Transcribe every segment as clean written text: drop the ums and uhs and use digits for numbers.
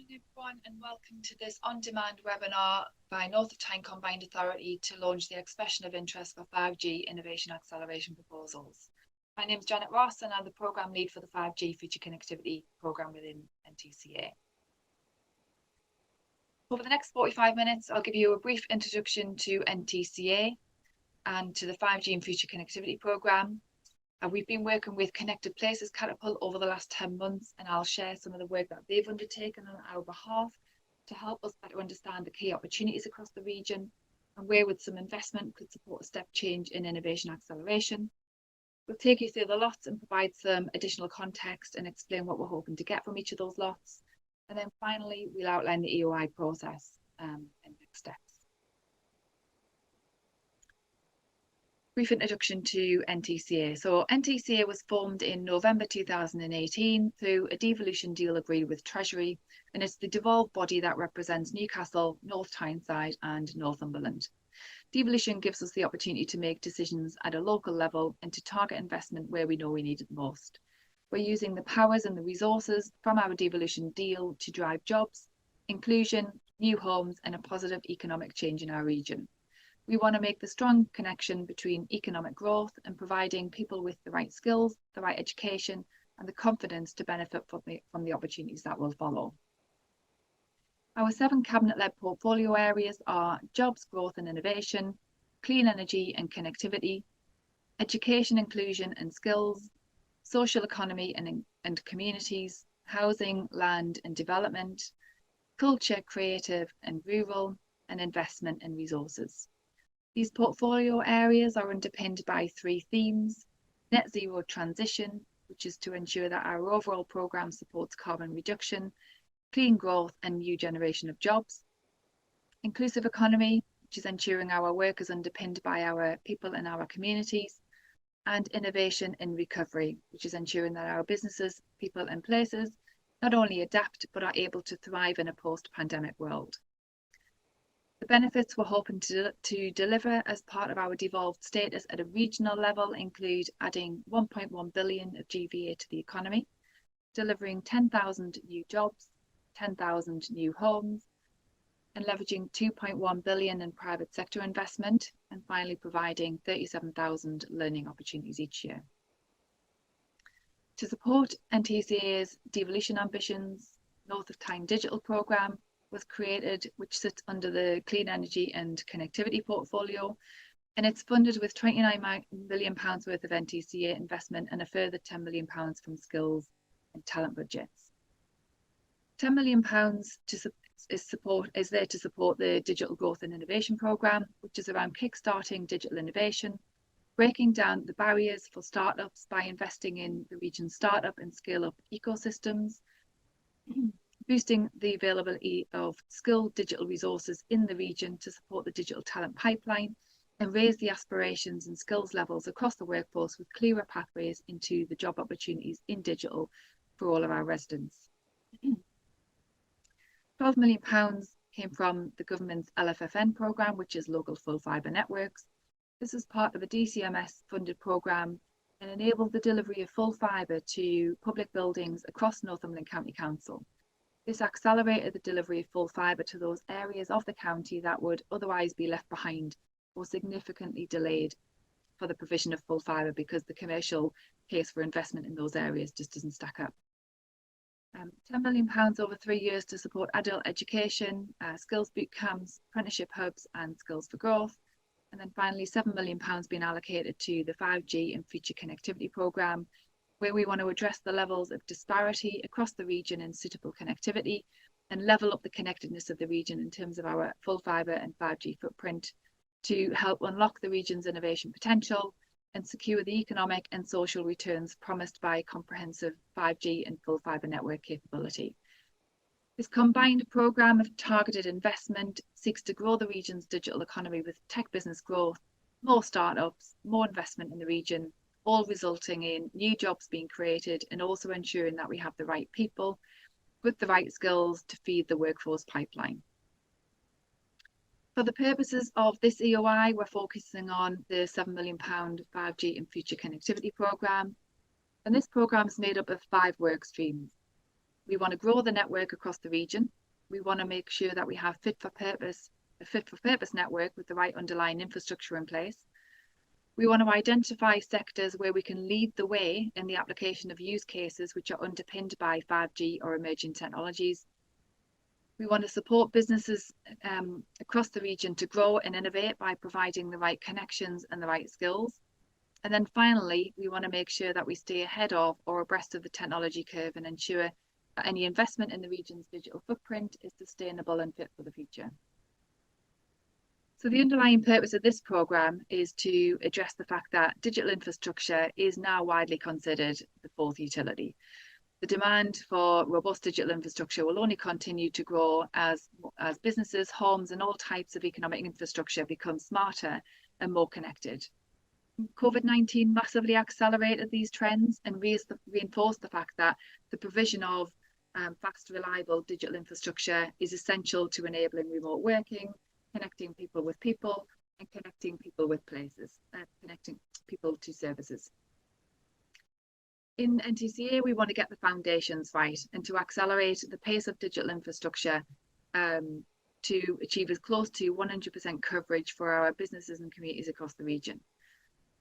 Morning everyone, and welcome to this on-demand webinar by North of Tyne Combined Authority to launch the expression of interest for 5G innovation acceleration proposals. My name is Janet Ross and I'm the Programme Lead for the 5G Future Connectivity Programme within NTCA. Over the next 45 minutes, I'll give you a brief introduction to NTCA and to the 5G and Future Connectivity Programme. We've been working with Connected Places Catapult over the last 10 months, and I'll share some of the work that they've undertaken on our behalf to help us better understand the key opportunities across the region and where with some investment could support a step change in innovation acceleration. We'll take you through the lots and provide some additional context and explain what we're hoping to get from each of those lots. And then finally, we'll outline the EOI process and next steps. Brief introduction to NTCA. So NTCA was formed in November 2018 through a devolution deal agreed with Treasury, and it's the devolved body that represents Newcastle, North Tyneside and Northumberland. Devolution gives us the opportunity to make decisions at a local level and to target investment where we know we need it most. We're using the powers and the resources from our devolution deal to drive jobs, inclusion, new homes and a positive economic change in our region. We want to make the strong connection between economic growth and providing people with the right skills, the right education, and the confidence to benefit from the opportunities that will follow. Our 7 cabinet-led portfolio areas are jobs, growth and innovation, clean energy and connectivity, education, inclusion and skills, social economy and communities, housing, land and development, culture, creative and rural, and investment and resources. These portfolio areas are underpinned by 3 themes: net zero transition, which is to ensure that our overall programme supports carbon reduction, clean growth and new generation of jobs; inclusive economy, which is ensuring our work is underpinned by our people and our communities; and innovation in recovery, which is ensuring that our businesses, people and places not only adapt but are able to thrive in a post-pandemic world. The benefits we're hoping to deliver as part of our devolved status at a regional level include adding 1.1 billion of GVA to the economy, delivering 10,000 new jobs, 10,000 new homes, and leveraging 2.1 billion in private sector investment, and finally providing 37,000 learning opportunities each year. To support NTCA's devolution ambitions, North of Tyne Digital Programme was created, which sits under the Clean Energy and Connectivity portfolio, and it's funded with £29 million worth of NTCA investment and a further £10 million from skills and talent budgets. £10 million is there to support the Digital Growth and Innovation Programme, which is around kickstarting digital innovation, breaking down the barriers for startups by investing in the region's startup and scale-up ecosystems, boosting the availability of skilled digital resources in the region to support the digital talent pipeline, and raise the aspirations and skills levels across the workforce with clearer pathways into the job opportunities in digital for all of our residents. £12 million came from the government's LFFN programme, which is Local Full Fibre Networks. This is part of a DCMS funded programme and enabled the delivery of full fibre to public buildings across Northumberland County Council. This accelerated the delivery of full fibre to those areas of the county that would otherwise be left behind or significantly delayed for the provision of full fibre because the commercial case for investment in those areas just doesn't stack up. £10 million over 3 years to support adult education, skills boot camps, apprenticeship hubs and skills for growth. And then finally £7 million being allocated to the 5G and Future Connectivity Programme, where we want to address the levels of disparity across the region in suitable connectivity and level up the connectedness of the region in terms of our full fibre and 5G footprint to help unlock the region's innovation potential and secure the economic and social returns promised by comprehensive 5G and full fibre network capability. This combined programme of targeted investment seeks to grow the region's digital economy with tech business growth, more startups, more investment in the region, all resulting in new jobs being created and also ensuring that we have the right people with the right skills to feed the workforce pipeline. For the purposes of this EOI, we're focusing on the £7 million 5G and Future Connectivity Programme, and this programme is made up of 5 work streams. We want to grow the network across the region. We want to make sure that we have a fit for purpose network with the right underlying infrastructure in place. We want to identify sectors where we can lead the way in the application of use cases which are underpinned by 5G or emerging technologies. We want to support businesses across the region to grow and innovate by providing the right connections and the right skills. And then finally, we want to make sure that we stay ahead of or abreast of the technology curve and ensure that any investment in the region's digital footprint is sustainable and fit for the future. So the underlying purpose of this programme is to address the fact that digital infrastructure is now widely considered the fourth utility. The demand for robust digital infrastructure will only continue to grow as businesses, homes and all types of economic infrastructure become smarter and more connected. COVID-19 massively accelerated these trends and reinforced the fact that the provision of fast, reliable digital infrastructure is essential to enabling remote working, connecting people with people, and connecting people with places, connecting people to services. In NTCA, we want to get the foundations right and to accelerate the pace of digital infrastructure to achieve as close to 100% coverage for our businesses and communities across the region.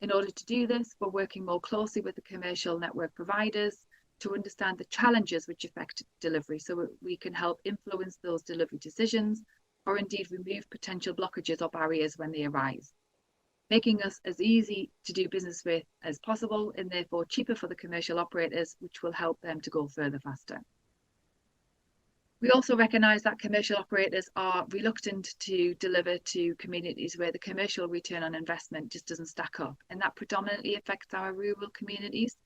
In order to do this, we're working more closely with the commercial network providers to understand the challenges which affect delivery so we can help influence those delivery decisions or indeed remove potential blockages or barriers when they arise, making us as easy to do business with as possible and therefore cheaper for the commercial operators, which will help them to go further faster. We also recognise that commercial operators are reluctant to deliver to communities where the commercial return on investment just doesn't stack up, and that predominantly affects our rural communities,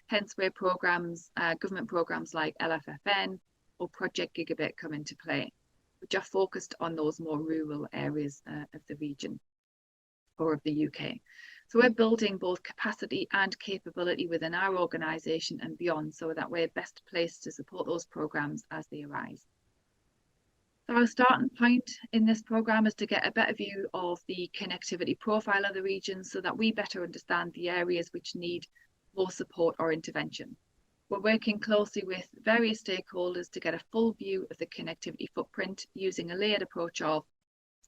hence where government programmes like LFFN or Project Gigabit come into play, which are focused on those more rural areas of the region or of the UK. So we're building both capacity and capability within our organisation and beyond so that we're best placed to support those programmes as they arise. So our starting point in this programme is to get a better view of the connectivity profile of the region so that we better understand the areas which need more support or intervention. We're working closely with various stakeholders to get a full view of the connectivity footprint using a layered approach of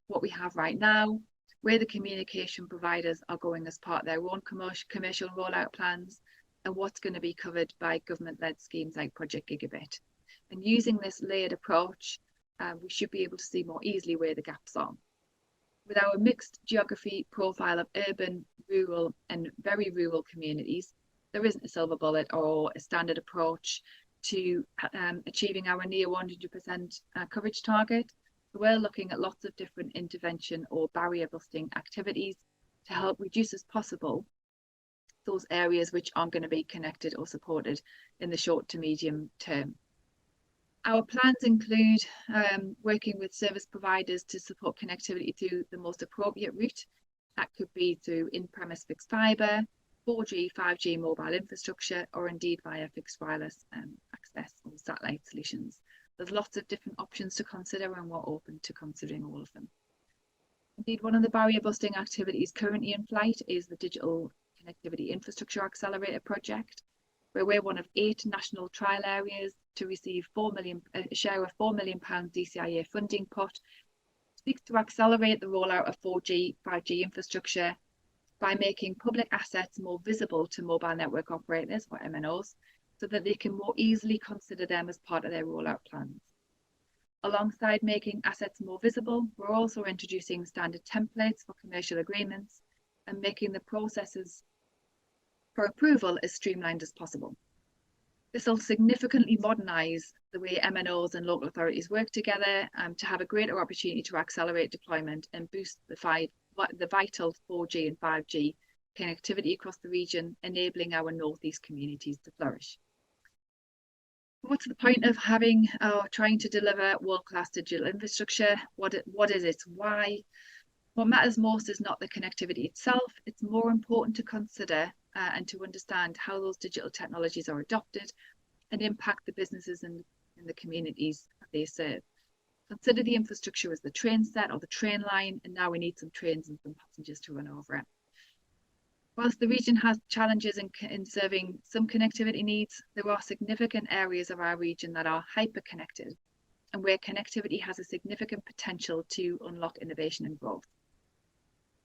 what we have right now, where the communication providers are going as part of their own commercial rollout plans, and what's going to be covered by government-led schemes like Project Gigabit. And using this layered approach, we should be able to see more easily where the gaps are. With our mixed geography profile of urban, rural and very rural communities, there isn't a silver bullet or a standard approach to achieving our near 100% coverage target. We're looking at lots of different intervention or barrier busting activities to help reduce as possible those areas which aren't going to be connected or supported in the short to medium term. Our plans include working with service providers to support connectivity through the most appropriate route. That could be through in-premise fixed fibre, 4G, 5G mobile infrastructure, or indeed via fixed wireless access or satellite solutions. There's lots of different options to consider and we're open to considering all of them. Indeed, one of the barrier busting activities currently in flight is the Digital Connectivity Infrastructure Accelerator project, where we're one of 8 national trial areas to receive a share of £4 million DCIA funding pot, seeks to accelerate the rollout of 4G, 5G infrastructure by making public assets more visible to mobile network operators, or MNOs, so that they can more easily consider them as part of their rollout plans. Alongside making assets more visible, we're also introducing standard templates for commercial agreements and making the processes for approval as streamlined as possible. This will significantly modernise the way MNOs and local authorities work together to have a greater opportunity to accelerate deployment and boost the vital 4G and 5G connectivity across the region, enabling our northeast communities to flourish. What's the point of having or trying to deliver world-class digital infrastructure? What is it? Why? What matters most is not the connectivity itself. It's more important to consider and to understand how those digital technologies are adopted and impact the businesses and the communities that they serve. Consider the infrastructure as the train set or the train line, and now we need some trains and some passengers to run over it. Whilst the region has challenges in serving some connectivity needs, there are significant areas of our region that are hyper-connected and where connectivity has a significant potential to unlock innovation and growth.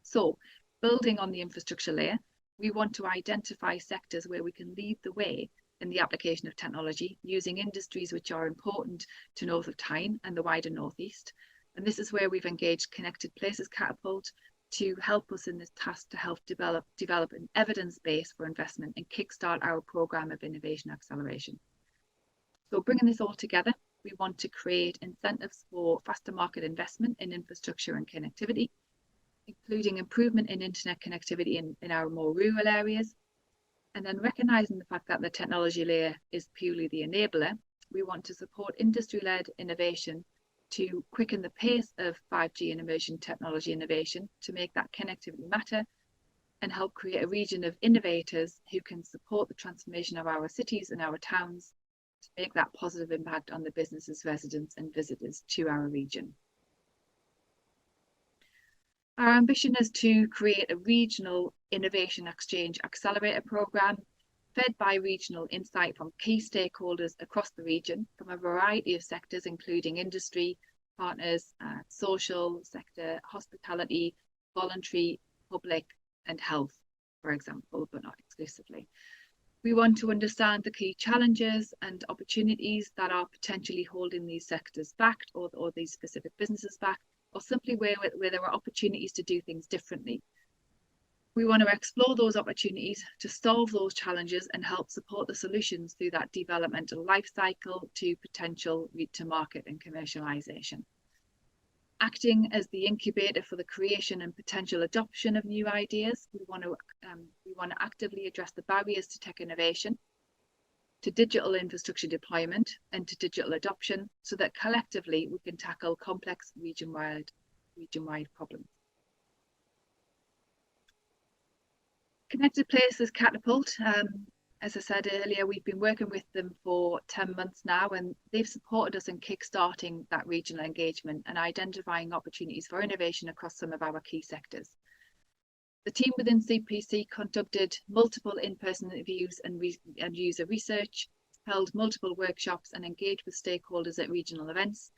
So, building on the infrastructure layer, we want to identify sectors where we can lead the way in the application of technology using industries which are important to North of Tyne and the wider Northeast. And this is where we've engaged Connected Places Catapult to help us in this task to help develop an evidence base for investment and kickstart our programme of innovation acceleration. So bringing this all together, we want to create incentives for faster market investment in infrastructure and connectivity, including improvement in internet connectivity in our more rural areas. And then recognising the fact that the technology layer is purely the enabler, we want to support industry-led innovation to quicken the pace of 5G and emerging technology innovation to make that connectivity matter and help create a region of innovators who can support the transformation of our cities and our towns to make that positive impact on the businesses, residents and visitors to our region. Our ambition is to create a regional innovation exchange accelerator programme fed by regional insight from key stakeholders across the region from a variety of sectors, including industry, partners, social sector, hospitality, voluntary, public and health, for example, but not exclusively. We want to understand the key challenges and opportunities that are potentially holding these sectors back or these specific businesses back, or simply where there are opportunities to do things differently. We want to explore those opportunities to solve those challenges and help support the solutions through that developmental life cycle to potential route to market and commercialisation. Acting as the incubator for the creation and potential adoption of new ideas, we want to actively address the barriers to tech innovation, to digital infrastructure deployment and to digital adoption so that collectively we can tackle complex region-wide problems. Connected Places Catapult, as I said earlier, we've been working with them for 10 months now and they've supported us in kick-starting that regional engagement and identifying opportunities for innovation across some of our key sectors. The team within CPC conducted multiple in-person interviews and user research, held multiple workshops and engaged with stakeholders at regional events.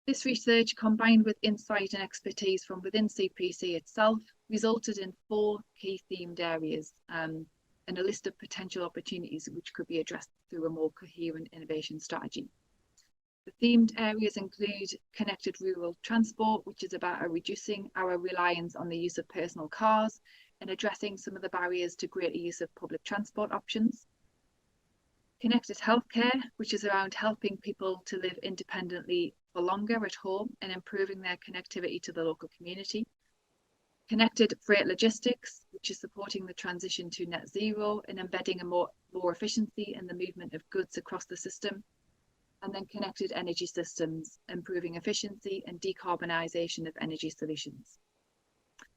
This research, combined with insight and expertise from within CPC itself, resulted in 4 key themed areas and a list of potential opportunities which could be addressed through a more coherent innovation strategy. The themed areas include connected rural transport, which is about reducing our reliance on the use of personal cars and addressing some of the barriers to greater use of public transport options. Connected healthcare, which is around helping people to live independently for longer at home and improving their connectivity to the local community. Connected freight logistics, which is supporting the transition to net zero and embedding a more efficiency in the movement of goods across the system. And then connected energy systems, improving efficiency and decarbonisation of energy solutions.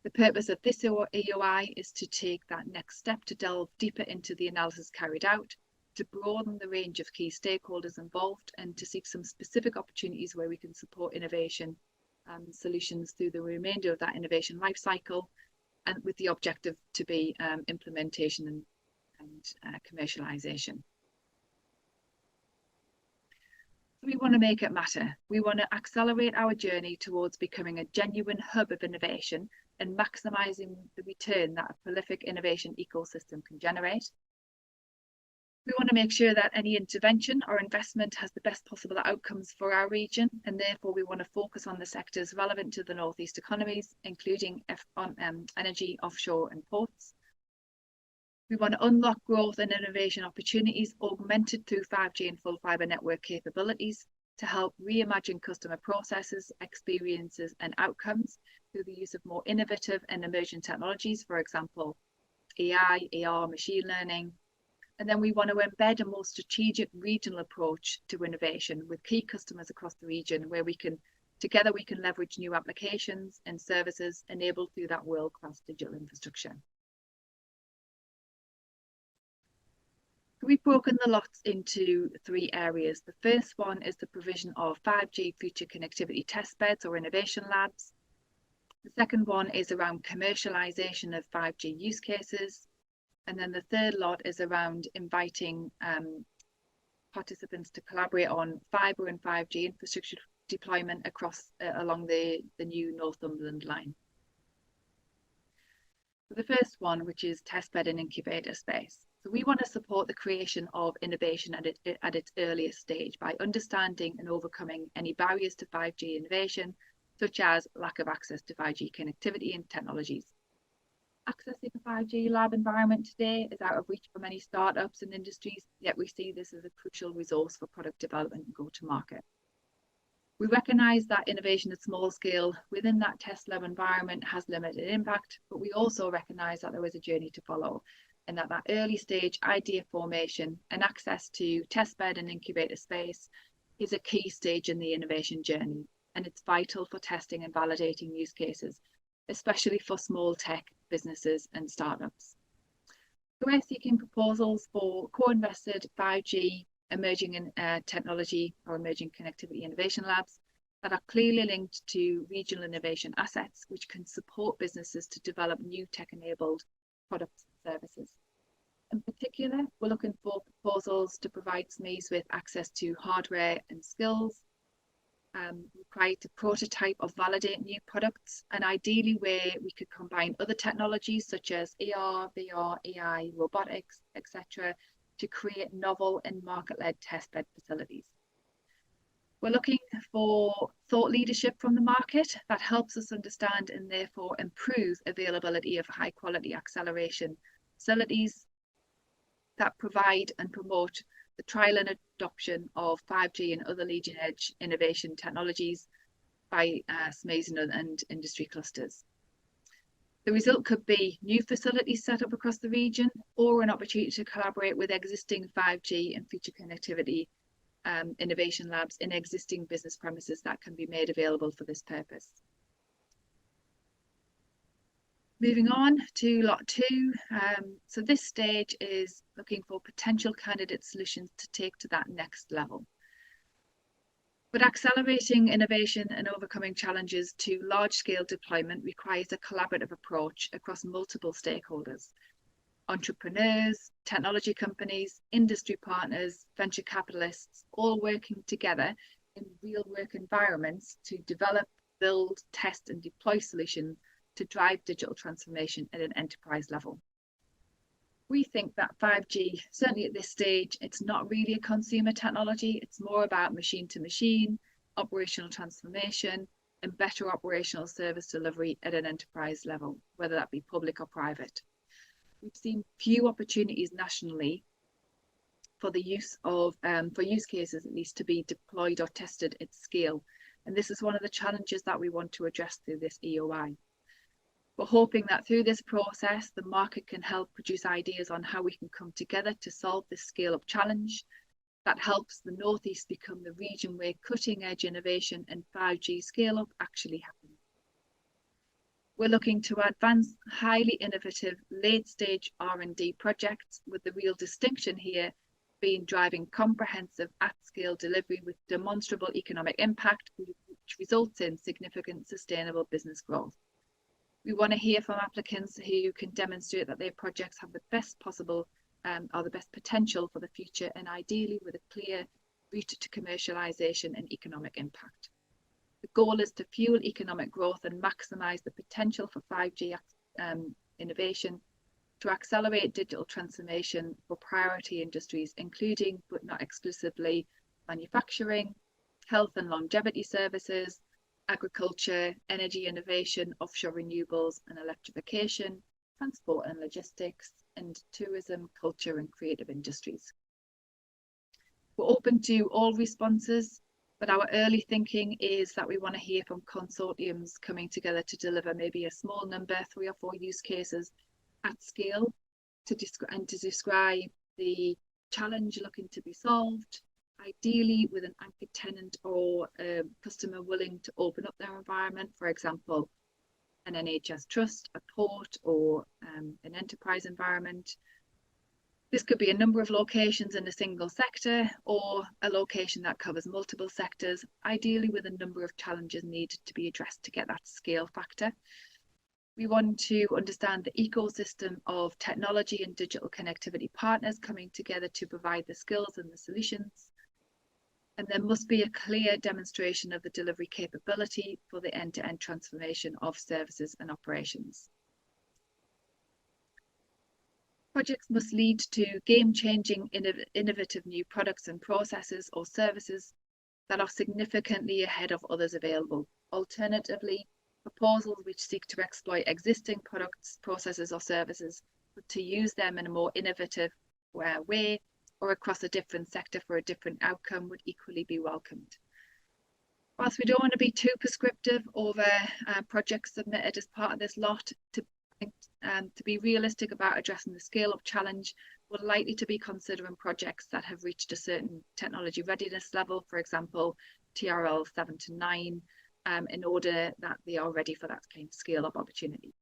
The purpose of this EOI is to take that next step to delve deeper into the analysis carried out, to broaden the range of key stakeholders involved and to seek some specific opportunities where we can support innovation solutions through the remainder of that innovation life cycle and with the objective to be implementation and commercialisation. We want to make it matter. We want to accelerate our journey towards becoming a genuine hub of innovation and maximising the return that a prolific innovation ecosystem can generate. We want to make sure that any intervention or investment has the best possible outcomes for our region, and therefore we want to focus on the sectors relevant to the North East economies, including energy, offshore and ports. We want to unlock growth and innovation opportunities augmented through 5G and full fibre network capabilities to help reimagine customer processes, experiences and outcomes through the use of more innovative and emerging technologies, for example, AI, AR, machine learning. And then we want to embed a more strategic regional approach to innovation with key customers across the region where together we can leverage new applications and services enabled through that world-class digital infrastructure. We've broken the lots into 3 areas. The first one is the provision of 5G future connectivity test beds or innovation labs. The second one is around commercialization of 5G use cases. And then the third lot is around inviting participants to collaborate on fibre and 5G infrastructure deployment across along the new Northumberland line. So the first one, which is testbed and incubator space. So we want to support the creation of innovation at its earliest stage by understanding and overcoming any barriers to 5G innovation, such as lack of access to 5G connectivity and technologies. Accessing a 5G lab environment today is out of reach for many startups and industries, yet we see this as a crucial resource for product development and go-to-market. We recognise that innovation at small scale within that test lab environment has limited impact, but we also recognise that there is a journey to follow, and that early stage idea formation and access to testbed and incubator space is a key stage in the innovation journey, and it's vital for testing and validating use cases, especially for small tech businesses and startups. So we're seeking proposals for co-invested 5G emerging technology or emerging connectivity innovation labs that are clearly linked to regional innovation assets, which can support businesses to develop new tech-enabled products and services. In particular, we're looking for proposals to provide SMEs with access to hardware and skills required to prototype or validate new products, and ideally where we could combine other technologies such as AR, VR, AI, robotics, etc., to create novel and market-led testbed facilities. We're looking for thought leadership from the market that helps us understand and therefore improve availability of high-quality acceleration facilities that provide and promote the trial and adoption of 5G and other leading-edge innovation technologies by SMEs and industry clusters. The result could be new facilities set up across the region, or an opportunity to collaborate with existing 5G and future connectivity innovation labs in existing business premises that can be made available for this purpose. Moving on to lot 2. So this stage is looking for potential candidate solutions to take to that next level. But accelerating innovation and overcoming challenges to large-scale deployment requires a collaborative approach across multiple stakeholders: entrepreneurs, technology companies, industry partners, venture capitalists, all working together in real work environments to develop, build, test and deploy solutions to drive digital transformation at an enterprise level. We think that 5G, certainly at this stage, it's not really a consumer technology. It's more about machine to machine, operational transformation, and better operational service delivery at an enterprise level, whether that be public or private. We've seen few opportunities nationally for the use of, for use cases at least, to be deployed or tested at scale. And this is one of the challenges that we want to address through this EOI. We're hoping that through this process, the market can help produce ideas on how we can come together to solve this scale-up challenge that helps the Northeast become the region where cutting-edge innovation and 5G scale-up actually happen. We're looking to advance highly innovative late-stage R&D projects, with the real distinction here being driving comprehensive at-scale delivery with demonstrable economic impact, which results in significant sustainable business growth. We want to hear from applicants who can demonstrate that their projects have the best possible or the best potential for the future, and ideally with a clear route to commercialisation and economic impact. The goal is to fuel economic growth and maximise the potential for 5G innovation to accelerate digital transformation for priority industries, including but not exclusively manufacturing, health and longevity services, agriculture, energy innovation, offshore renewables and electrification, transport and logistics, and tourism, culture and creative industries. We're open to all responses, but our early thinking is that we want to hear from consortiums coming together to deliver maybe a small number, 3 or 4 use cases at scale to describe the challenge looking to be solved, ideally with an anchor tenant or a customer willing to open up their environment, for example, an NHS trust, a port, or an enterprise environment. This could be a number of locations in a single sector or a location that covers multiple sectors, ideally with a number of challenges needed to be addressed to get that scale factor. We want to understand the ecosystem of technology and digital connectivity partners coming together to provide the skills and the solutions. And there must be a clear demonstration of the delivery capability for the end-to-end transformation of services and operations. Projects must lead to game-changing, innovative new products and processes or services that are significantly ahead of others available. Alternatively, proposals which seek to exploit existing products, processes or services, but to use them in a more innovative way or across a different sector for a different outcome would equally be welcomed. Whilst we don't want to be too prescriptive over projects submitted as part of this lot, to be realistic about addressing the scale-up challenge, we're likely to be considering projects that have reached a certain technology readiness level, for example, TRL 7 to 9, in order that they are ready for that kind of scale-up opportunity.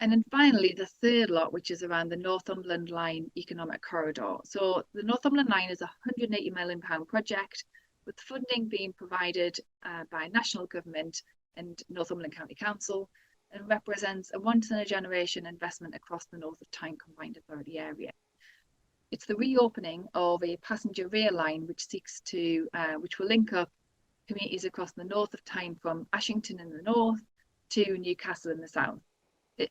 And then finally, the third lot, which is around the Northumberland Line Economic Corridor. So the Northumberland Line is a £180 million project, with funding being provided by national government and Northumberland County Council, and represents a once-in-a-generation investment across the North of Tyne Combined Authority area. It's the reopening of a passenger rail line which will link up communities across the North of Tyne from Ashington in the north to Newcastle in the south. It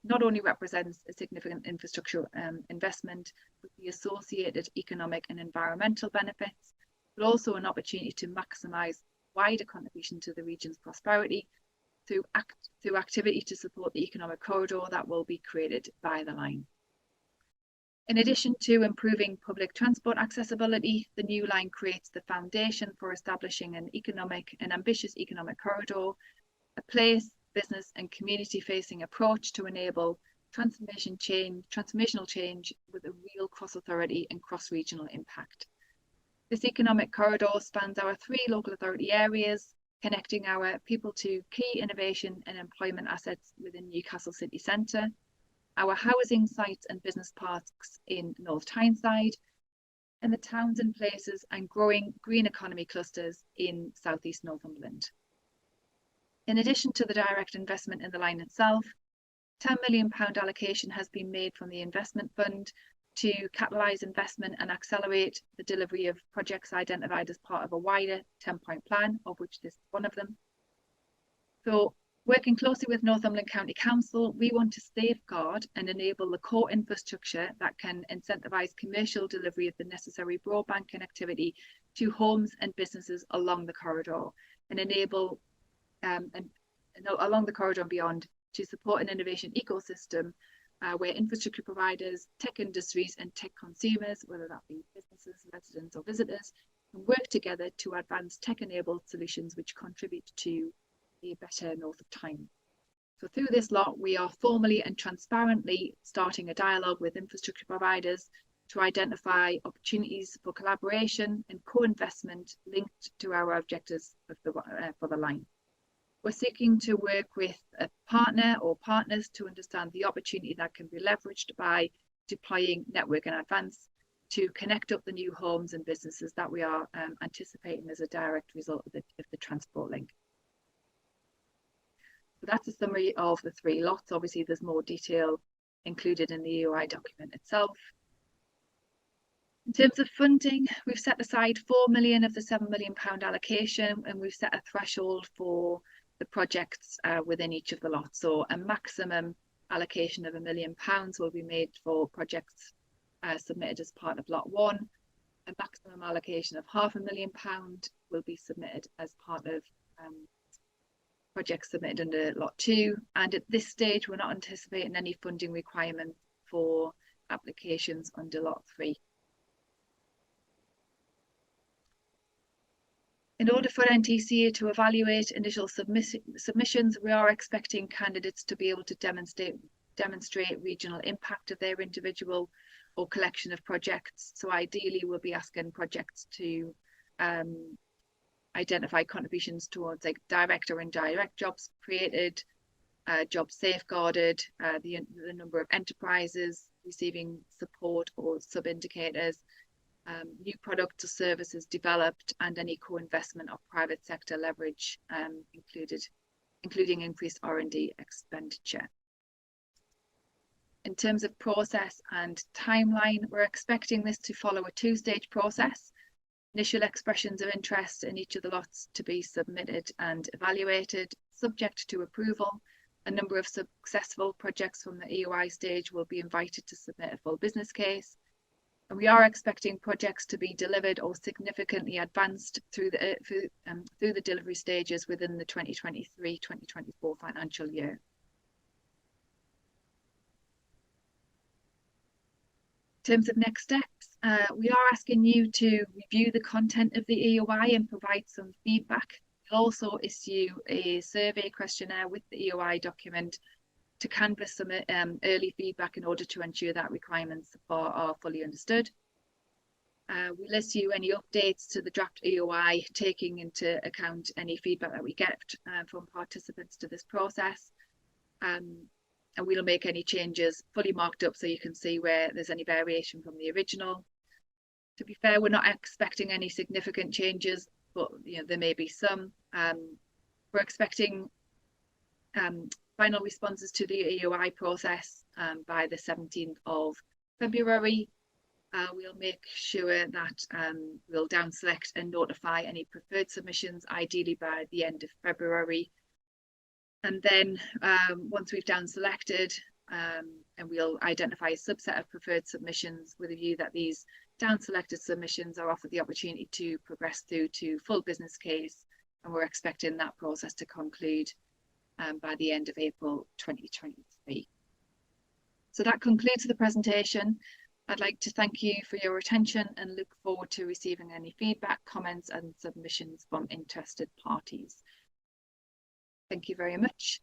not only represents a significant infrastructure investment with the associated economic and environmental benefits, but also an opportunity to maximise wider contribution to the region's prosperity through activity to support the economic corridor that will be created by the line. In addition to improving public transport accessibility, the new line creates the foundation for establishing an ambitious economic corridor, a place, business and community-facing approach to enable transformational change with a real cross-authority and cross-regional impact. This economic corridor spans our 3 local authority areas, connecting our people to key innovation and employment assets within Newcastle city centre, our housing sites and business parks in North Tyneside, and the towns and places and growing green economy clusters in South East Northumberland. In addition to the direct investment in the line itself, £10 million allocation has been made from the investment fund to catalyse investment and accelerate the delivery of projects identified as part of a wider 10-point plan, of which this is one of them. So, working closely with Northumberland County Council, we want to safeguard and enable the core infrastructure that can incentivise commercial delivery of the necessary broadband connectivity to homes and businesses along the corridor, and enable along the corridor and beyond to support an innovation ecosystem where infrastructure providers, tech industries and tech consumers, whether that be businesses, residents or visitors, can work together to advance tech-enabled solutions which contribute to a better North of Tyne. So through this lot, we are formally and transparently starting a dialogue with infrastructure providers to identify opportunities for collaboration and co-investment linked to our objectives for the line. We're seeking to work with a partner or partners to understand the opportunity that can be leveraged by deploying network in advance to connect up the new homes and businesses that we are anticipating as a direct result of the transport link. So that's a summary of the 3 lots. Obviously, there's more detail included in the EOI document itself. In terms of funding, we've set aside £4 million of the £7 million allocation, and we've set a threshold for the projects within each of the lots. So a maximum allocation of £1 million will be made for projects submitted as part of lot 1. A maximum allocation of £500,000 will be submitted as part of projects submitted under lot 2. And at this stage, we're not anticipating any funding requirement for applications under lot 3. In order for NTCA to evaluate initial submissions, we are expecting candidates to be able to demonstrate regional impact of their individual or collection of projects. So ideally, we'll be asking projects to identify contributions towards like direct or indirect jobs created, jobs safeguarded, the number of enterprises, receiving support or sub-indicators, new products or services developed, and any co-investment or private sector leverage including increased R&D expenditure. In terms of process and timeline, we're expecting this to follow a two-stage process. Initial expressions of interest in each of the lots to be submitted and evaluated, subject to approval. A number of successful projects from the EOI stage will be invited to submit a full business case. And we are expecting projects to be delivered or significantly advanced through the delivery stages within the 2023-2024 financial year. In terms of next steps, we are asking you to review the content of the EOI and provide some feedback. We'll also issue a survey questionnaire with the EOI document to canvass some early feedback in order to ensure that requirements are fully understood. We'll issue any updates to the draft EOI, taking into account any feedback that we get from participants to this process. And we'll make any changes fully marked up so you can see where there's any variation from the original. To be fair, we're not expecting any significant changes, but there may be some. We're expecting final responses to the EOI process by the 17th of February. We'll make sure that we'll down select and notify any preferred submissions, ideally by the end of February. And then once we've down selected, and we'll identify a subset of preferred submissions with a view that these down selected submissions are offered the opportunity to progress through to full business case. And we're expecting that process to conclude by the end of April 2023. So that concludes the presentation. I'd like to thank you for your attention and look forward to receiving any feedback, comments and submissions from interested parties. Thank you very much.